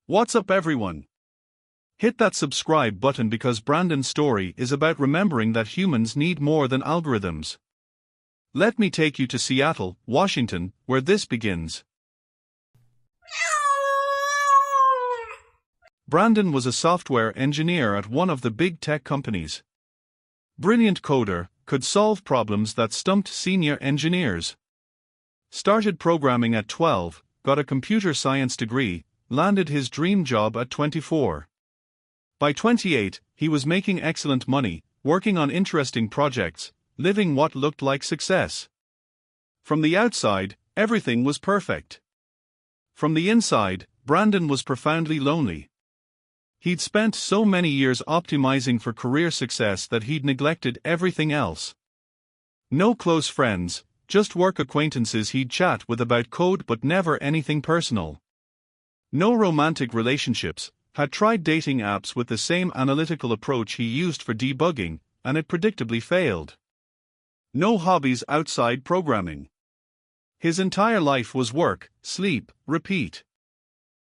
What's up, everyone? Hit that subscribe button because Brandon's story is about remembering that humans need more than algorithms. Let me take you to Seattle, Washington, where this begins. Brandon was a software engineer at one of the big tech companies. Brilliant coder, could solve problems that stumped senior engineers. Started programming at 12, got a computer science degree, landed his dream job at 24. By 28, he was making excellent money, working on interesting projects, living what looked like success. From the outside, everything was perfect. From the inside, Brandon was profoundly lonely. He'd spent so many years optimizing for career success that he'd neglected everything else. No close friends, just work acquaintances he'd chat with about code but never anything personal. No romantic relationships, had tried dating apps with the same analytical approach he used for debugging, and it predictably failed. No hobbies outside programming. His entire life was work, sleep, repeat.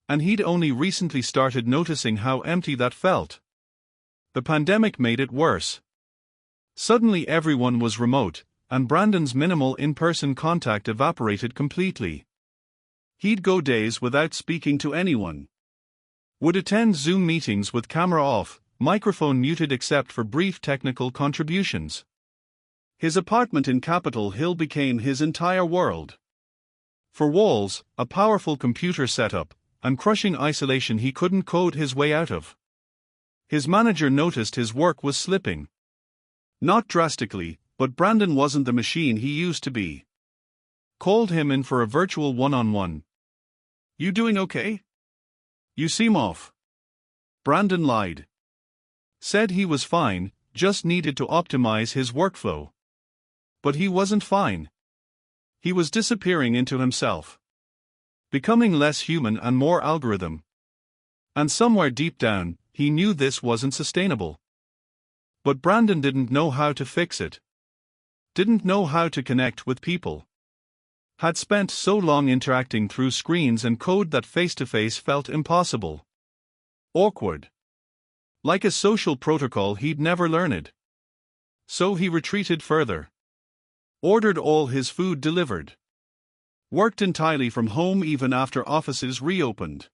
And he'd only recently started noticing how empty that felt. The pandemic made it worse. Suddenly everyone was remote, and Brandon's minimal in-person contact evaporated completely. He'd go days without speaking to anyone. Would attend Zoom meetings with camera off, microphone muted except for brief technical contributions. His apartment in Capitol Hill became his entire world. For walls, a powerful computer setup, and crushing isolation he couldn't code his way out of. His manager noticed his work was slipping. Not drastically, but Brandon wasn't the machine he used to be. Called him in for a virtual one-on-one. "You doing okay? You seem off." Brandon lied. Said he was fine, just needed to optimize his workflow. But he wasn't fine. He was disappearing into himself. Becoming less human and more algorithm. And somewhere deep down, he knew this wasn't sustainable. But Brandon didn't know how to fix it. Didn't know how to connect with people. Had spent so long interacting through screens and code that face-to-face felt impossible. Awkward. Like a social protocol he'd never learned. So he retreated further. Ordered all his food delivered. Worked entirely from home even after offices reopened.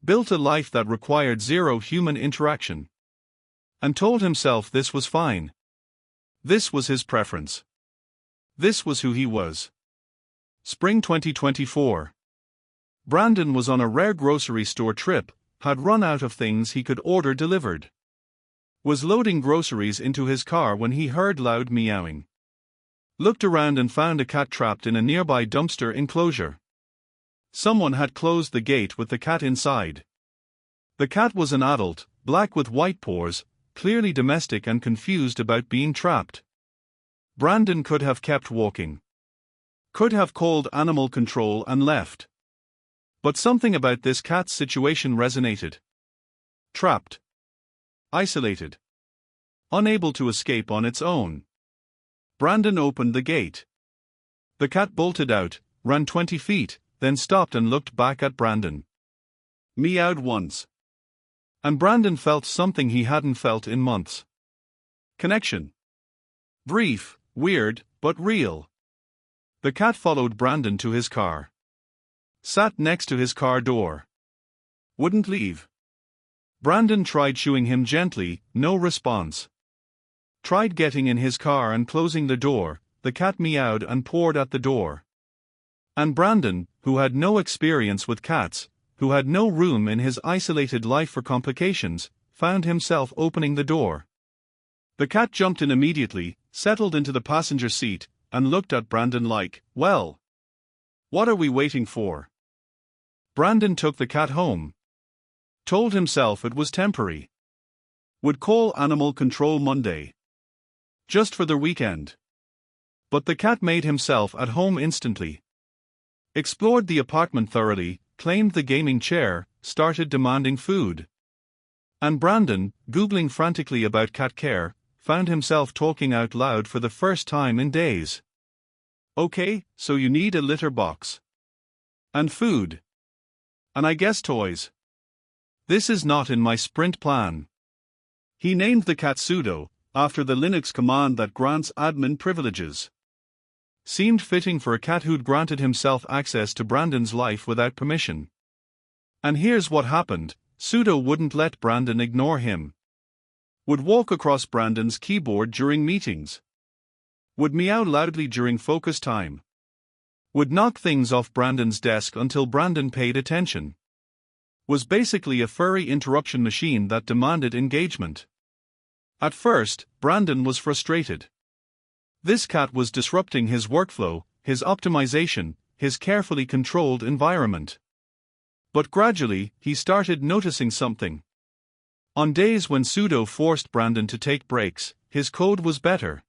Built a life that required zero human interaction. And told himself this was fine. This was his preference. This was who he was. Spring 2024. Brandon was on a rare grocery store trip, had run out of things he could order delivered. Was loading groceries into his car when he heard loud meowing. Looked around and found a cat trapped in a nearby dumpster enclosure. Someone had closed the gate with the cat inside. The cat was an adult, black with white paws, clearly domestic and confused about being trapped. Brandon could have kept walking. Could have called animal control and left. But something about this cat's situation resonated. Trapped. Isolated. Unable to escape on its own. Brandon opened the gate. The cat bolted out, ran 20 feet, then stopped and looked back at Brandon. Meowed once. And Brandon felt something he hadn't felt in months. Connection. Brief, weird, but real. The cat followed Brandon to his car. Sat next to his car door. Wouldn't leave. Brandon tried shooing him gently, no response. Tried getting in his car and closing the door, the cat meowed and pawed at the door. And Brandon, who had no experience with cats, who had no room in his isolated life for complications, found himself opening the door. The cat jumped in immediately, settled into the passenger seat, and looked at Brandon like, "Well, what are we waiting for?" Brandon took the cat home. Told himself it was temporary. Would call animal control Monday. Just for the weekend. But the cat made himself at home instantly. Explored the apartment thoroughly, claimed the gaming chair, started demanding food. And Brandon, Googling frantically about cat care, found himself talking out loud for the first time in days. "Okay, so you need a litter box. And food. And I guess toys. This is not in my sprint plan. He named the cat Sudo, after the Linux command that grants admin privileges. Seemed fitting for a cat who'd granted himself access to Brandon's life without permission. And here's what happened: Sudo wouldn't let Brandon ignore him. Would walk across Brandon's keyboard during meetings. Would meow loudly during focus time. Would knock things off Brandon's desk until Brandon paid attention. Was basically a furry interruption machine that demanded engagement. At first, Brandon was frustrated. This cat was disrupting his workflow, his optimization, his carefully controlled environment. But gradually, he started noticing something. On days when Sudo forced Brandon to take breaks, his code was better.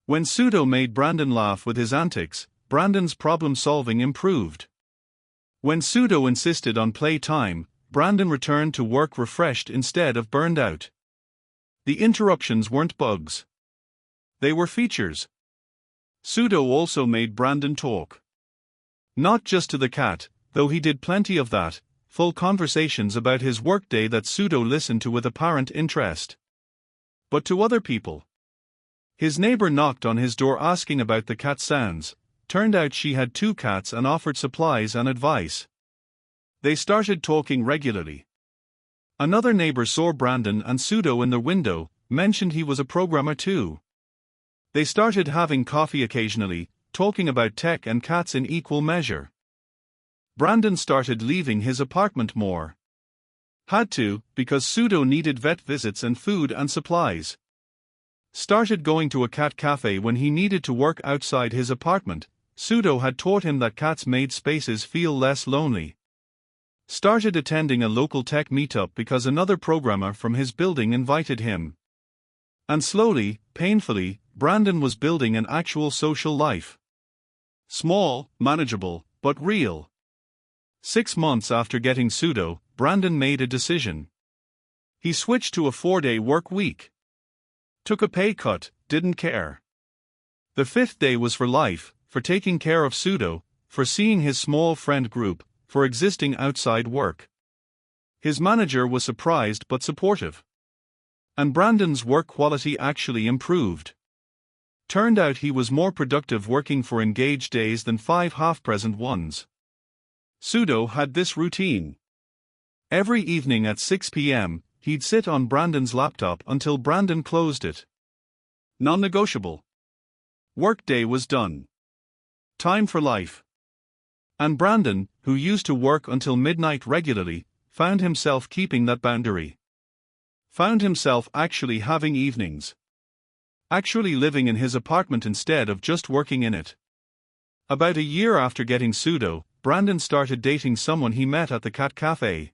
When Sudo made Brandon laugh with his antics, Brandon's problem-solving improved. When Sudo insisted on play time, Brandon returned to work refreshed instead of burned out. The interruptions weren't bugs. They were features. Sudo also made Brandon talk. Not just to the cat, though he did plenty of that, full conversations about his workday that Sudo listened to with apparent interest. But to other people. His neighbor knocked on his door asking about the cat sounds. Turned out she had 2 cats and offered supplies and advice. They started talking regularly. Another neighbor saw Brandon and Sudo in the window, mentioned he was a programmer too. They started having coffee occasionally, talking about tech and cats in equal measure. Brandon started leaving his apartment more. Had to, because Sudo needed vet visits and food and supplies. Started going to a cat cafe when he needed to work outside his apartment. Sudo had taught him that cats made spaces feel less lonely. Started attending a local tech meetup because another programmer from his building invited him. And slowly, painfully, Brandon was building an actual social life. Small, manageable, but real. 6 months after getting Sudo, Brandon made a decision. He switched to a 4-day work week. Took a pay cut, didn't care. The 5th day was for life, for taking care of Sudo, for seeing his small friend group, for existing outside work. His manager was surprised but supportive. And Brandon's work quality actually improved. Turned out he was more productive working for engaged days than 5 half-present ones. Sudo had this routine. Every evening at 6 p.m., he'd sit on Brandon's laptop until Brandon closed it. Non-negotiable. Workday was done. Time for life. And Brandon, who used to work until midnight regularly, found himself keeping that boundary. Found himself actually having evenings. Actually living in his apartment instead of just working in it. About a year after getting Sudo, Brandon started dating someone he met at the cat cafe.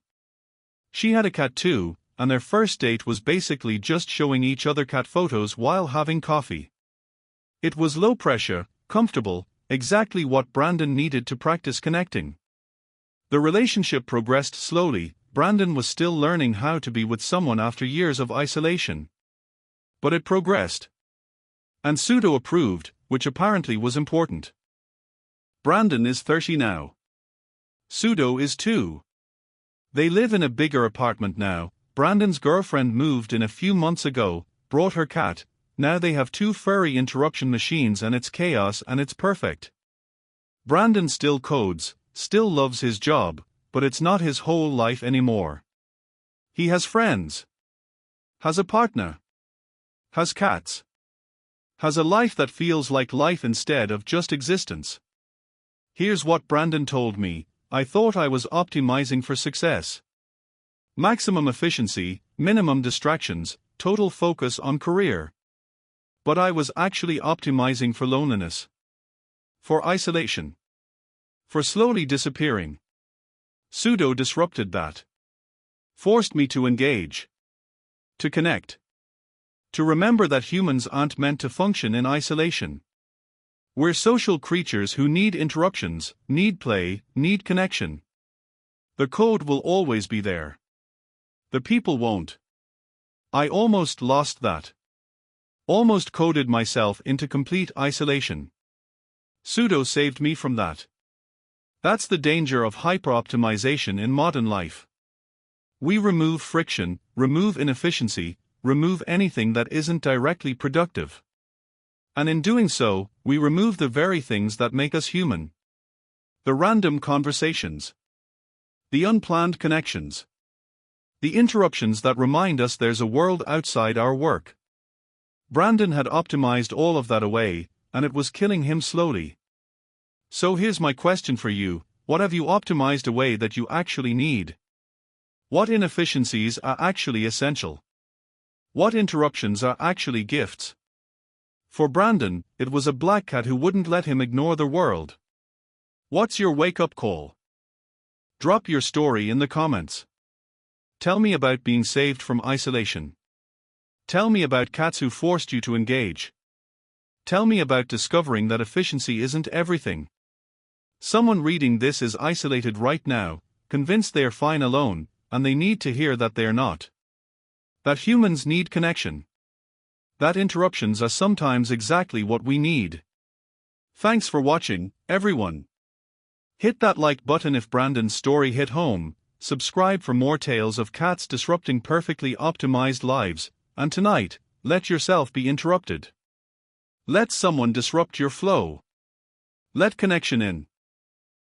She had a cat too, and their first date was basically just showing each other cat photos while having coffee. It was low pressure, comfortable, exactly what Brandon needed to practice connecting. The relationship progressed slowly. Brandon was still learning how to be with someone after years of isolation. But it progressed. And Sudo approved, which apparently was important. Brandon is 30 now. Sudo is 2. They live in a bigger apartment now. Brandon's girlfriend moved in a few months ago, brought her cat. Now they have 2 furry interruption machines and it's chaos and it's perfect. Brandon still codes, still loves his job, but it's not his whole life anymore. He has friends. Has a partner. Has cats. Has a life that feels like life instead of just existence. Here's what Brandon told me: I thought I was optimizing for success. Maximum efficiency, minimum distractions, total focus on career. But I was actually optimizing for loneliness. For isolation. For slowly disappearing. Sudo disrupted that. Forced me to engage. To connect. To remember that humans aren't meant to function in isolation. We're social creatures who need interruptions, need play, need connection. The code will always be there. The people won't. I almost lost that. Almost coded myself into complete isolation. Sudo saved me from that. That's the danger of hyper-optimization in modern life. We remove friction, remove inefficiency, remove anything that isn't directly productive. And in doing so, we remove the very things that make us human. The random conversations. The unplanned connections. The interruptions that remind us there's a world outside our work. Brandon had optimized all of that away, and it was killing him slowly. So here's my question for you: what have you optimized away that you actually need? What inefficiencies are actually essential? What interruptions are actually gifts? For Brandon, it was a black cat who wouldn't let him ignore the world. What's your wake-up call? Drop your story in the comments. Tell me about being saved from isolation. Tell me about cats who forced you to engage. Tell me about discovering that efficiency isn't everything. Someone reading this is isolated right now, convinced they're fine alone, and they need to hear that they're not. That humans need connection. That interruptions are sometimes exactly what we need. Thanks for watching, everyone. Hit that like button if Brandon's story hit home, subscribe for more tales of cats disrupting perfectly optimized lives, and tonight, let yourself be interrupted. Let someone disrupt your flow. Let connection in.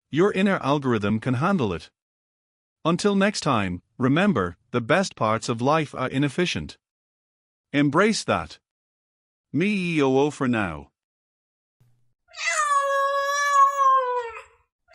Your inner algorithm can handle it. Until next time, remember, the best parts of life are inefficient. Embrace that. Me for now.